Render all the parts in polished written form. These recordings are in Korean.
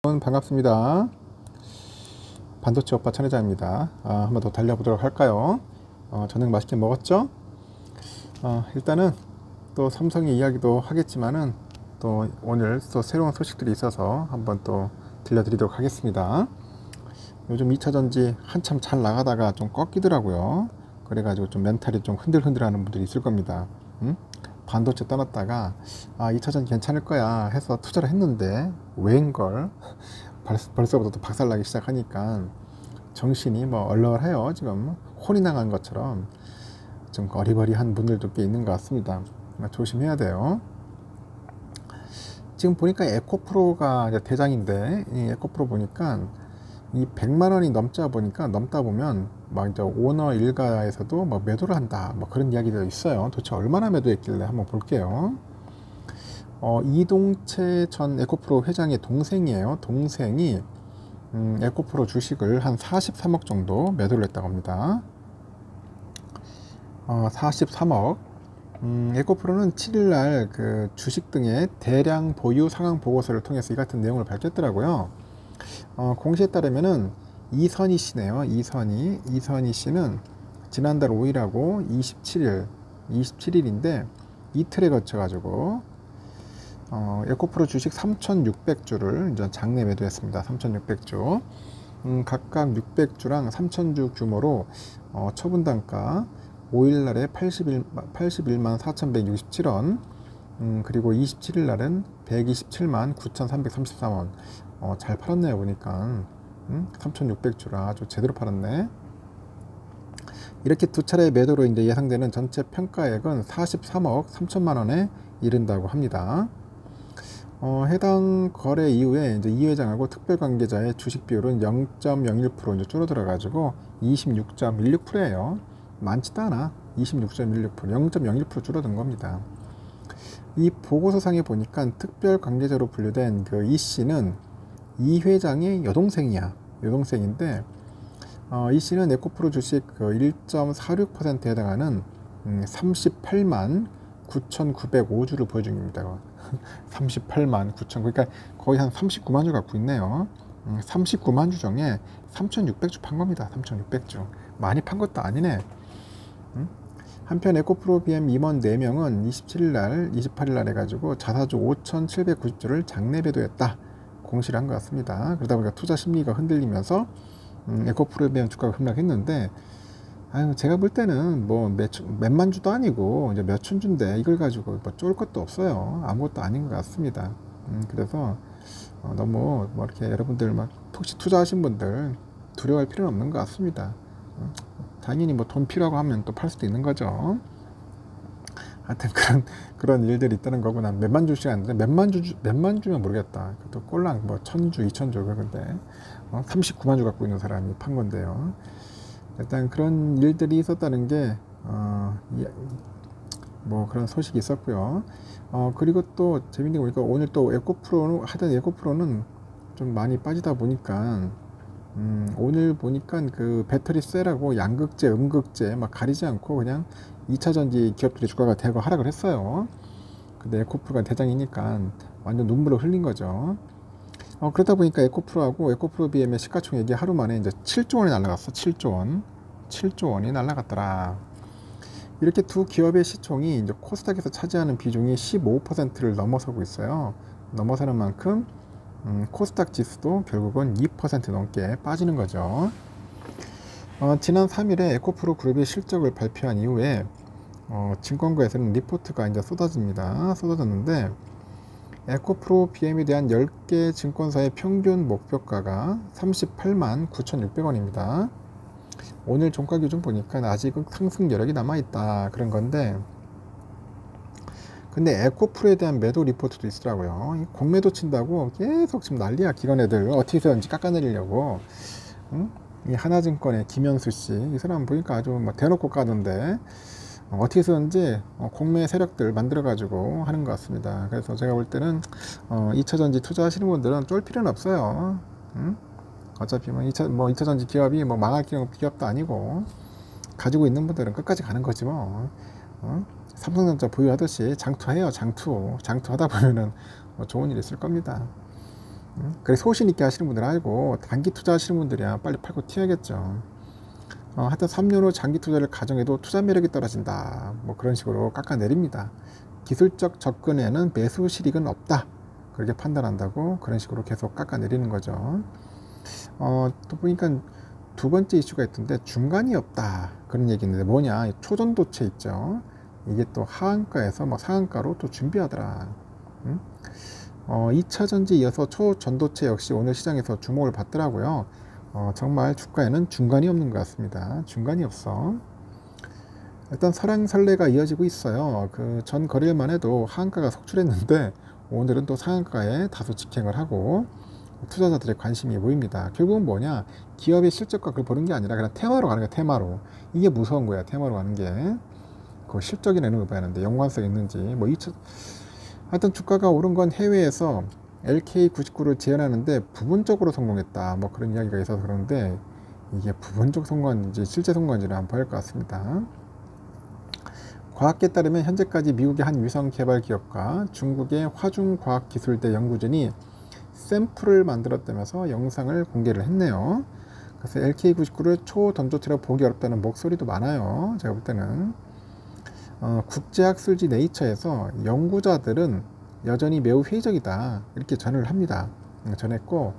반갑습니다. 반도체 오빠 천혜자입니다. 한번 더 달려보도록 할까요? 저녁 맛있게 먹었죠? 일단은 또 삼성의 이야기도 하겠지만은 또 오늘 또 새로운 소식들이 있어서 한번 또 들려드리도록 하겠습니다. 요즘 2차전지 한참 잘 나가다가 좀 꺾이더라고요. 그래가지고 좀 멘탈이 좀 흔들흔들 하는 분들이 있을 겁니다. 반도체 떠났다가 2차전 괜찮을 거야 해서 투자를 했는데 왜인걸 벌써부터 또 박살나기 시작하니까 정신이 뭐 얼얼해요. 지금 혼이 나간 것처럼 좀 어리버리한 분들도 꽤 있는 것 같습니다. 조심해야 돼요. 지금 보니까 에코프로가 이제 대장인데, 이 에코프로 보니까 이 100만원이 넘다 보면 막 이제 오너 일가에서도 뭐 매도를 한다 뭐 그런 이야기도 있어요. 도대체 얼마나 매도했길래 한번 볼게요. 이동채 전 에코프로 회장의 동생이에요. 동생이 에코프로 주식을 한 43억 정도 매도를 했다고 합니다. 43억. 에코프로는 7일날 그 주식 등의 대량 보유 상황 보고서를 통해서 이 같은 내용을 밝혔더라고요. 공시에 따르면은 이선희 씨네요. 이선희 씨는 지난달 5일하고 27일인데 이틀에 거쳐 가지고 에코프로 주식 3,600주를 이제 장내 매도했습니다. 3,600주. 각각 600주랑 3,000주 규모로 처분 단가 5일날에 81만 4,167원, 그리고 27일날은 127만 9,333원. 잘 팔았네요. 보니까 3,600주라 아주 제대로 팔았네. 이렇게 두 차례 매도로 이제 예상되는 전체 평가액은 43억 3천만 원에 이른다고 합니다. 해당 거래 이후에 이제 이 회장하고 특별 관계자의 주식 비율은 0.01% 이제 줄어들어 가지고 26.16%예요. 많지도 않아. 26.16%, 0.01% 줄어든 겁니다. 이 보고서상에 보니까 특별 관계자로 분류된 그 이 씨는 이 회장의 여동생인데 이 씨는 에코프로 주식 그 1.46%에 해당하는 38만 9,905주를 보유 중입니다. 38만 9천, 그러니까 거의 한 39만 주 갖고 있네요. 39만 주 중에 3,600주 판 겁니다. 3,600주. 많이 판 것도 아니네. 한편 에코프로 BM 임원 4명은 27일날, 28일날 해가지고 자사주 5,790주를 장내 매도했다. 공시를 한 것 같습니다. 그러다 보니까 투자 심리가 흔들리면서 에코프로 BM 주가가 급락했는데, 제가 볼 때는 뭐 몇만 주도 아니고 이제 몇천 주인데 이걸 가지고 뭐 쫄 것도 없어요. 아무것도 아닌 것 같습니다. 그래서 너무 뭐 이렇게 여러분들 막 혹시 투자하신 분들 두려워할 필요는 없는 것 같습니다. 당연히 뭐 돈 필요하고 하면 또 팔 수도 있는 거죠. 하여튼 그런 일들이 있다는 거구나. 몇만 주씩 하는데 몇만 주면 모르겠다. 또 꼴랑 뭐 1,000주, 2,000주 그런데 39만 주 갖고 있는 사람이 판 건데요. 일단 그런 일들이 있었다는 게 뭐 그런 소식이 있었고요. 그리고 또 재밌는 거 보니까 오늘 또 에코프로는 좀 많이 빠지다 보니까 오늘 보니까 그 배터리 셀하고 양극재, 음극재 막 가리지 않고 그냥 2차전지 기업들이 주가가 대거 하락을 했어요. 근데 에코프로가 대장이니까 완전 눈물을 흘린 거죠. 그러다 보니까 에코프로하고 에코프로 BM의 시가총액이 하루 만에 이제 7조 원이 날라갔어. 7조 원이 날라갔더라. 이렇게 두 기업의 시총이 이제 코스닥에서 차지하는 비중이 15%를 넘어서고 있어요. 넘어서는 만큼 코스닥 지수도 결국은 2% 넘게 빠지는 거죠. 지난 3일에 에코프로 그룹이 실적을 발표한 이후에 증권가에서는 리포트가 이제 쏟아졌는데 에코프로 BM에 대한 10개 증권사의 평균 목표가가 38만 9,600원입니다. 오늘 종가 기준 보니까 아직은 상승 여력이 남아있다 그런 건데, 근데 에코프로에 대한 매도 리포트도 있더라고요. 공매도 친다고 계속 지금 난리야. 기관 애들 어떻게 해서든지 깎아내리려고. 이 하나증권의 김현수 씨, 이 사람 보니까 아주 뭐 대놓고 까던데 어떻게 해서든지 공매 세력들 만들어 가지고 하는 것 같습니다. 그래서 제가 볼 때는 2차전지 투자하시는 분들은 쫄 필요는 없어요. 어차피 뭐 2차전지 기업이 뭐 망할 기업도 아니고 가지고 있는 분들은 끝까지 가는 거지 뭐. 삼성전자 보유하듯이 장투해요. 장투하다 보면은 뭐 좋은 일 있을 겁니다. 그래 소신 있게 하시는 분들은 알고 단기 투자하시는 분들이야 빨리 팔고 튀어야겠죠. 하여튼 3년 후 장기 투자를 가정해도 투자 매력이 떨어진다. 뭐 그런 식으로 깎아내립니다. 기술적 접근에는 매수 실익은 없다. 그렇게 판단한다고 그런 식으로 계속 깎아내리는 거죠. 또 보니까 두 번째 이슈가 있던데 중간이 없다. 그런 얘기 있는데 뭐냐? 초전도체 있죠. 이게 또 하한가에서 막 상한가로 또 준비하더라. 2차 전지에 이어서 초전도체 역시 오늘 시장에서 주목을 받더라고요. 정말 주가에는 중간이 없는 것 같습니다. 중간이 없어. 일단 설왕설래가 이어지고 있어요. 그 전 거래일만 해도 하한가가 속출했는데 오늘은 또 상한가에 다소 직행을 하고 투자자들의 관심이 보입니다. 결국은 뭐냐? 기업의 실적과 그걸 보는 게 아니라 그냥 테마로 가는 거야. 테마로. 이게 무서운 거야. 테마로 가는 게. 그 실적이 내는 걸 봐야 하는데 연관성 있는지 뭐 하여튼 주가가 오른 건 해외에서 LK99를 제안하는데 부분적으로 성공했다. 뭐 그런 이야기가 있어서 그러는데 이게 부분적 성공인지 실제 성공인지는 한번 봐야 할 것 같습니다. 과학계에 따르면 현재까지 미국의 한 위성 개발 기업과 중국의 화중과학기술대 연구진이 샘플을 만들었다면서 영상을 공개를 했네요. 그래서 LK99를 초던조체로 보기 어렵다는 목소리도 많아요. 제가 볼 때는 국제학술지 네이처에서 연구자들은 여전히 매우 회의적이다 이렇게 전을 합니다. 전했고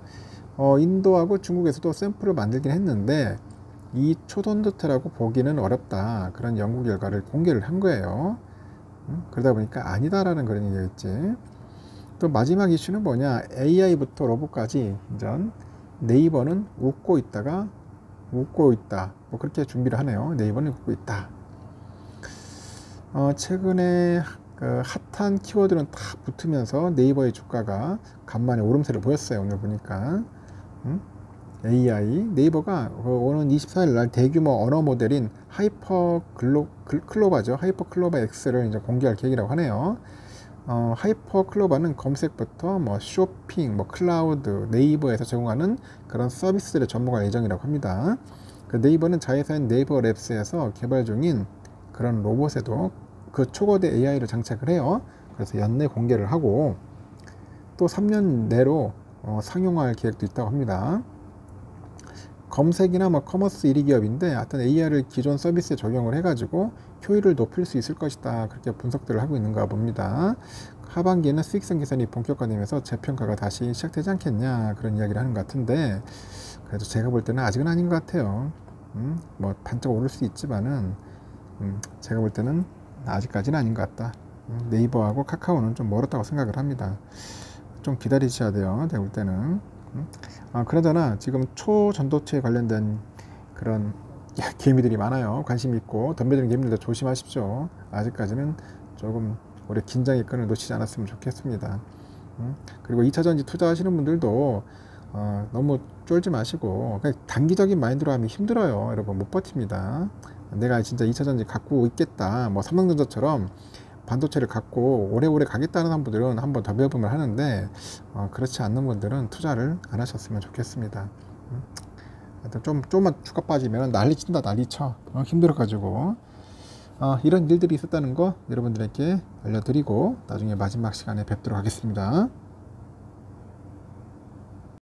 인도하고 중국에서도 샘플을 만들긴 했는데 이 초던조체라고 보기는 어렵다 그런 연구 결과를 공개를 한 거예요. 그러다 보니까 아니다라는 그런 얘기가 있지. 또 마지막 이슈는 뭐냐? AI부터 로봇까지 이전 네이버는 웃고 있다가 웃고 있다 뭐 그렇게 준비를 하네요. 네이버는 웃고 있다. 최근에 그 핫한 키워드는 다 붙으면서 네이버의 주가가 간만에 오름세를 보였어요. 오늘 보니까 AI 네이버가 오는 24일 날 대규모 언어 모델인 클로바죠. 하이퍼 클로바 X를 이제 공개할 계획이라고 하네요. 하이퍼 클로바는 검색부터 뭐 쇼핑, 뭐 클라우드, 네이버에서 제공하는 그런 서비스들을 접목할 예정이라고 합니다. 그 네이버는 자회사인 네이버 랩스에서 개발 중인 그런 로봇에도 그 초거대 AI를 장착을 해요. 그래서 연내 공개를 하고 또 3년 내로 상용화할 계획도 있다고 합니다. 검색이나 뭐 커머스 1위 기업인데 하여튼 AI를 기존 서비스에 적용을 해가지고 효율을 높일 수 있을 것이다. 그렇게 분석들을 하고 있는가 봅니다. 하반기에는 수익성 개선이 본격화되면서 재평가가 다시 시작되지 않겠냐 그런 이야기를 하는 것 같은데 그래도 제가 볼 때는 아직은 아닌 것 같아요. 뭐 반짝 오를 수 있지만은 제가 볼 때는 아직까지는 아닌 것 같다. 네이버하고 카카오는 좀 멀었다고 생각을 합니다. 좀 기다리셔야 돼요. 제가 볼 때는. 그러잖아 지금 초전도체에 관련된 그런 개미들이 많아요. 관심 있고 덤벼드는 개미들도 조심하십시오. 아직까지는 조금 우리 긴장의 끈을 놓치지 않았으면 좋겠습니다. 그리고 2차전지 투자하시는 분들도 너무 쫄지 마시고 그냥 단기적인 마인드로 하면 힘들어요. 여러분 못 버팁니다. 내가 진짜 2차전지 갖고 있겠다 뭐 삼성전자처럼 반도체를 갖고 오래오래 가겠다는 분들은 한번 더 배워보면 하는데 그렇지 않는 분들은 투자를 안 하셨으면 좋겠습니다. 조금만 주가 빠지면 난리 친다 난리 쳐. 힘들어가지고 이런 일들이 있었다는 거 여러분들에게 알려드리고 나중에 마지막 시간에 뵙도록 하겠습니다.